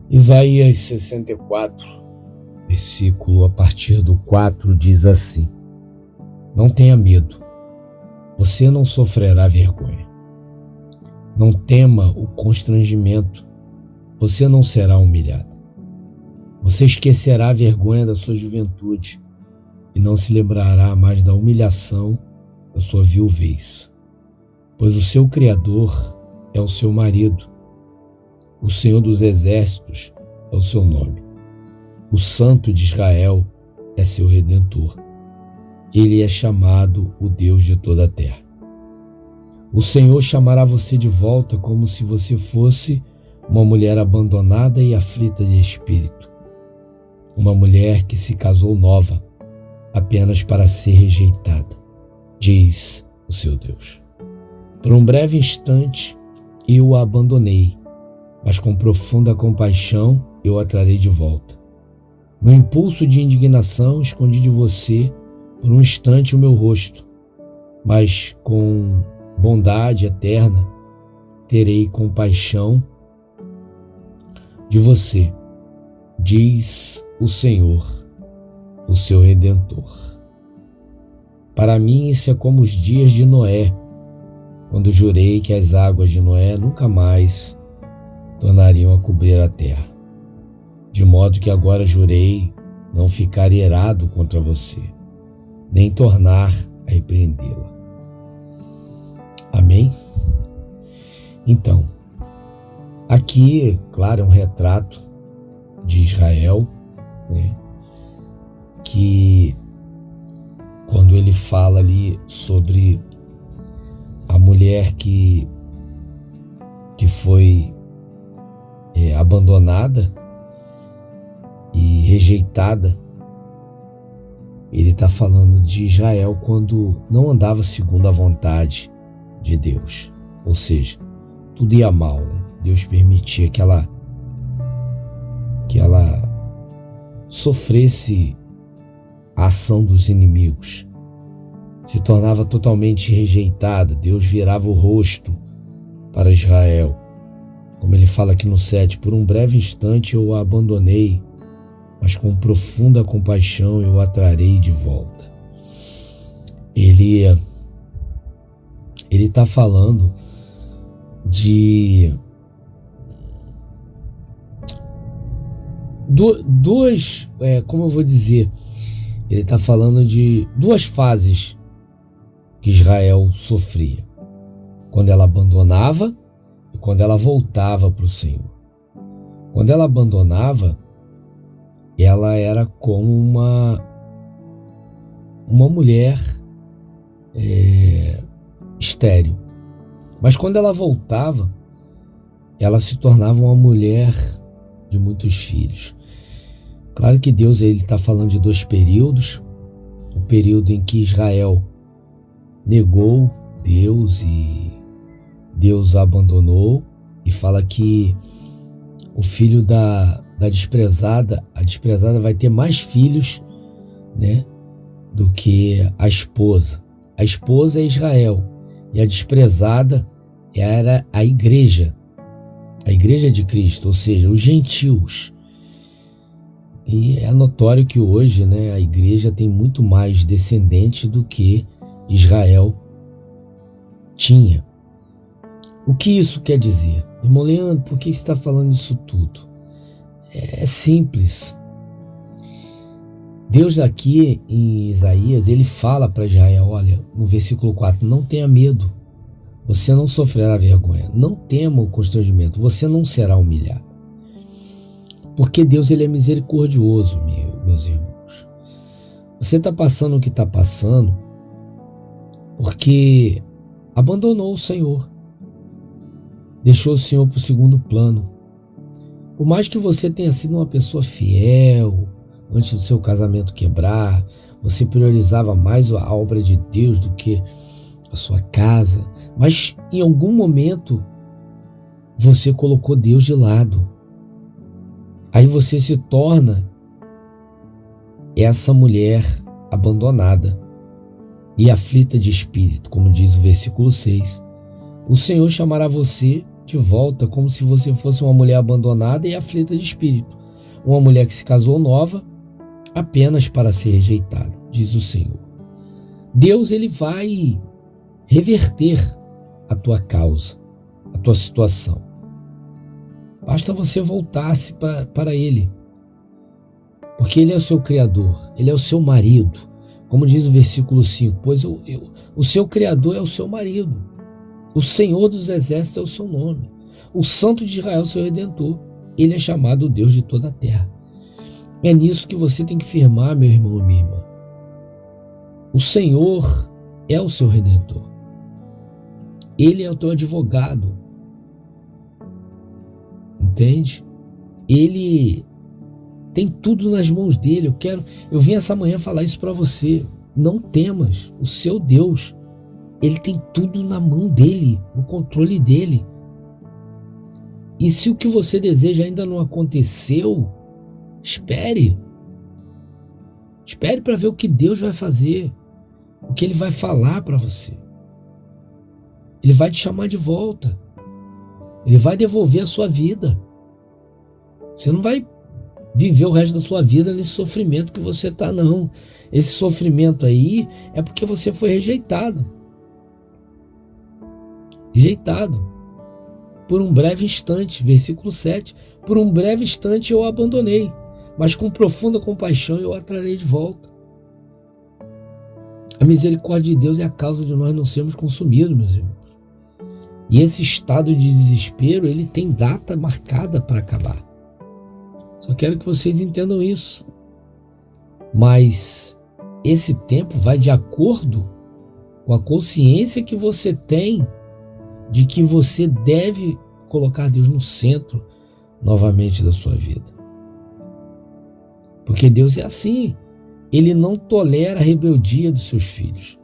Isaías 64, versículo a partir do 4 diz assim: Não tenha medo, você não sofrerá vergonha. Não tema o constrangimento, você não será humilhado. Você esquecerá a vergonha da sua juventude e não se lembrará mais da humilhação da sua viuvez. Pois o seu Criador é o seu marido, o Senhor dos Exércitos é o seu nome. O Santo de Israel é seu Redentor. Ele é chamado o Deus de toda a terra. O Senhor chamará você de volta como se você fosse uma mulher abandonada e aflita de espírito. Uma mulher que se casou nova, apenas para ser rejeitada, diz o seu Deus. Por um breve instante eu a abandonei, mas com profunda compaixão eu a trarei de volta. No impulso de indignação escondi de você por um instante o meu rosto, mas com bondade eterna terei compaixão de você, diz o Senhor, o seu Redentor. Para mim isso é como os dias de Noé, quando jurei que as águas de Noé nunca mais tornariam a cobrir a terra. De modo que agora jurei não ficar irado contra você, nem tornar a repreendê-la. Amém? Então, aqui, claro, é um retrato de Israel, né? Que quando ele fala ali sobre a mulher que foi abandonada e rejeitada, ele está falando de Israel quando não andava segundo a vontade de Deus, ou seja, tudo ia mal, né? Deus permitia que ela sofresse a ação dos inimigos, se tornava totalmente rejeitada. Deus virava o rosto para Israel, como ele fala aqui no 7, por um breve instante eu a abandonei, mas com profunda compaixão eu a trarei de volta. Ele está falando de duas, como eu vou dizer, ele está falando de duas fases que Israel sofria: quando ela abandonava e quando ela voltava para o Senhor. Quando ela abandonava, ela era como uma mulher estéril. Mas quando ela voltava, ela se tornava uma mulher de muitos filhos. Claro que Deus está falando de dois períodos. O período em que Israel negou Deus e Deus a abandonou, e fala que o filho da desprezada, a desprezada vai ter mais filhos, né, do que a esposa. A esposa é Israel e a desprezada era a igreja de Cristo, ou seja, os gentios. E é notório que hoje, né, a igreja tem muito mais descendentes do que Israel tinha. O que isso quer dizer? Irmão Leandro, por que você está falando isso tudo? É simples. Deus aqui em Isaías, ele fala para Israel, olha, no versículo 4, não tenha medo, você não sofrerá vergonha, não tema o constrangimento, você não será humilhado. Porque Deus, ele é misericordioso, meus irmãos. Você está passando o que está passando porque abandonou o Senhor, deixou o Senhor para o segundo plano. Por mais que você tenha sido uma pessoa fiel, antes do seu casamento quebrar, você priorizava mais a obra de Deus do que a sua casa, mas em algum momento você colocou Deus de lado. Aí você se torna essa mulher abandonada e aflita de espírito, como diz o versículo 6. O Senhor chamará você de volta como se você fosse uma mulher abandonada e aflita de espírito, uma mulher que se casou nova apenas para ser rejeitada, diz o Senhor. Deus, ele vai reverter a tua causa, a tua situação. Basta você voltar-se para Ele, porque Ele é o seu Criador, Ele é o seu marido, como diz o versículo 5, pois o seu Criador é o seu marido, o Senhor dos Exércitos é o seu nome, o Santo de Israel é o seu Redentor, Ele é chamado o Deus de toda a terra. É nisso que você tem que firmar, meu irmão e minha irmã. O Senhor é o seu Redentor, Ele é o teu advogado, entende? Ele tem tudo nas mãos dele. Eu vim essa manhã falar isso para você. Não temas, o seu Deus, ele tem tudo na mão dele, no controle dele. E se o que você deseja ainda não aconteceu, espere. Espere para ver o que Deus vai fazer, o que ele vai falar para você. Ele vai te chamar de volta. Ele vai devolver a sua vida. Você não vai viver o resto da sua vida nesse sofrimento que você está, não. Esse sofrimento aí é porque você foi rejeitado. Rejeitado. Por um breve instante, versículo 7. Por um breve instante eu o abandonei, mas com profunda compaixão eu o atrarei de volta. A misericórdia de Deus é a causa de nós não sermos consumidos, meus irmãos. E esse estado de desespero, ele tem data marcada para acabar. Só quero que vocês entendam isso. Mas esse tempo vai de acordo com a consciência que você tem de que você deve colocar Deus no centro novamente da sua vida. Porque Deus é assim. Ele não tolera a rebeldia dos seus filhos.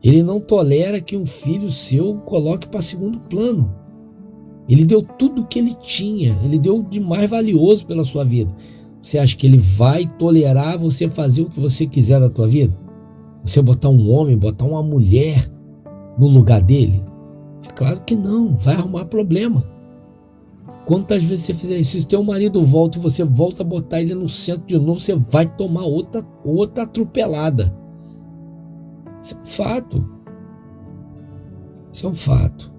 Ele não tolera que um filho seu o coloque para segundo plano. Ele deu tudo o que ele tinha. Ele deu de mais valioso pela sua vida. Você acha que ele vai tolerar você fazer o que você quiser da tua vida? Você botar um homem, botar uma mulher no lugar dele? É claro que não. Vai arrumar problema. Quantas vezes você fizer isso? Se teu marido volta e você volta a botar ele no centro de novo, você vai tomar outra atropelada. Isso é um fato. Isso é um fato.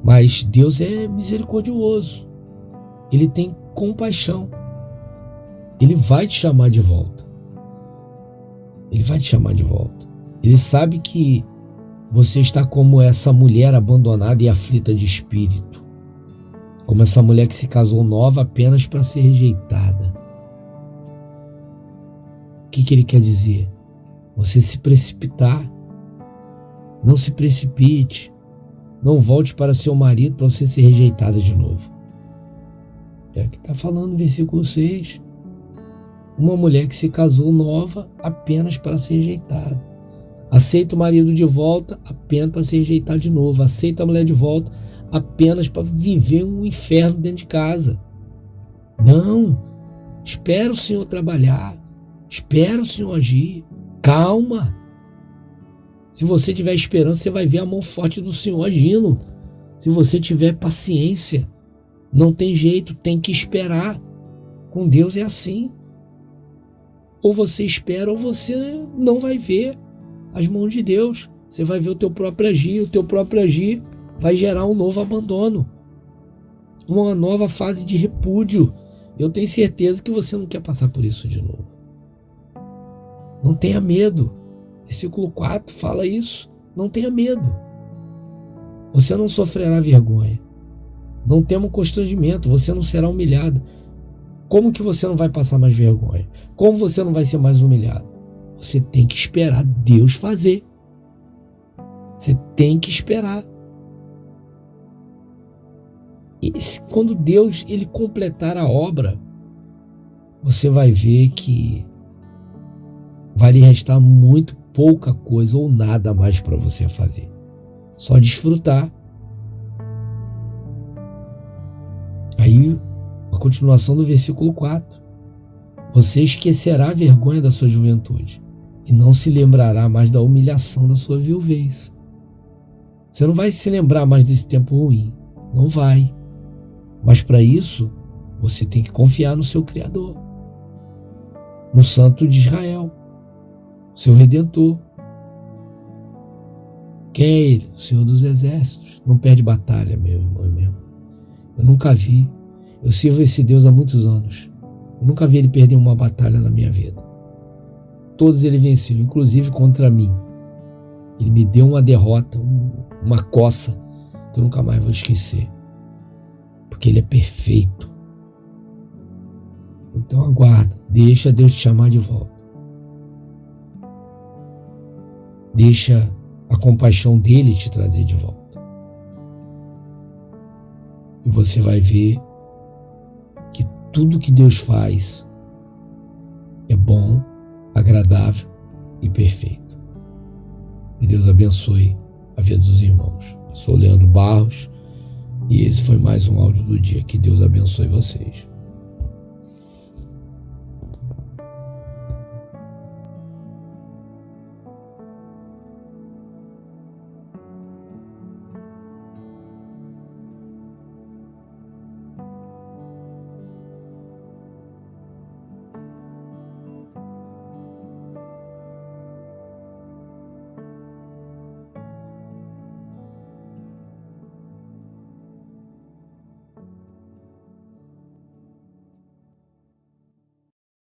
Mas Deus é misericordioso. Ele tem compaixão. Ele vai te chamar de volta. Ele vai te chamar de volta. Ele sabe que você está como essa mulher abandonada e aflita de espírito. Como essa mulher que se casou nova apenas para ser rejeitada. O que ele quer dizer? Você se precipitar. Não se precipite. Não volte para seu marido para você ser rejeitada de novo. É o que está falando no versículo 6. Uma mulher que se casou nova apenas para ser rejeitada. Aceita o marido de volta apenas para ser rejeitado de novo. Aceita a mulher de volta apenas para viver um inferno dentro de casa. Não. Espera o Senhor trabalhar. Espera o Senhor agir. Calma. Se você tiver esperança, você vai ver a mão forte do Senhor agindo. Se você tiver paciência, não tem jeito, tem que esperar. Com Deus é assim. Ou você espera ou você não vai ver as mãos de Deus. Você vai ver o teu próprio agir. O teu próprio agir vai gerar um novo abandono. Uma nova fase de repúdio. Eu tenho certeza que você não quer passar por isso de novo. Não tenha medo. Versículo 4 fala isso. Não tenha medo. Você não sofrerá vergonha. Não tema constrangimento. Você não será humilhado. Como que você não vai passar mais vergonha? Como você não vai ser mais humilhado? Você tem que esperar Deus fazer. Você tem que esperar. E quando Deus ele completar a obra, você vai ver que vai lhe restar muito pouca coisa ou nada mais para você fazer. Só desfrutar. Aí, a continuação do versículo 4. Você esquecerá a vergonha da sua juventude e não se lembrará mais da humilhação da sua viuvez. Você não vai se lembrar mais desse tempo ruim. Não vai. Mas para isso, você tem que confiar no seu Criador, no Santo de Israel, seu Redentor. Quem é Ele? O Senhor dos Exércitos. Não perde batalha, meu irmão e meu irmão. Eu nunca vi. Eu sirvo esse Deus há muitos anos. Eu nunca vi Ele perder uma batalha na minha vida. Todos Ele venceu, inclusive contra mim. Ele me deu uma derrota, uma coça que eu nunca mais vou esquecer. Porque Ele é perfeito. Então aguarda, deixa Deus te chamar de volta. Deixa a compaixão dele te trazer de volta. E você vai ver que tudo que Deus faz é bom, agradável e perfeito. Que Deus abençoe a vida dos irmãos. Eu sou Leandro Barros e esse foi mais um áudio do dia. Que Deus abençoe vocês.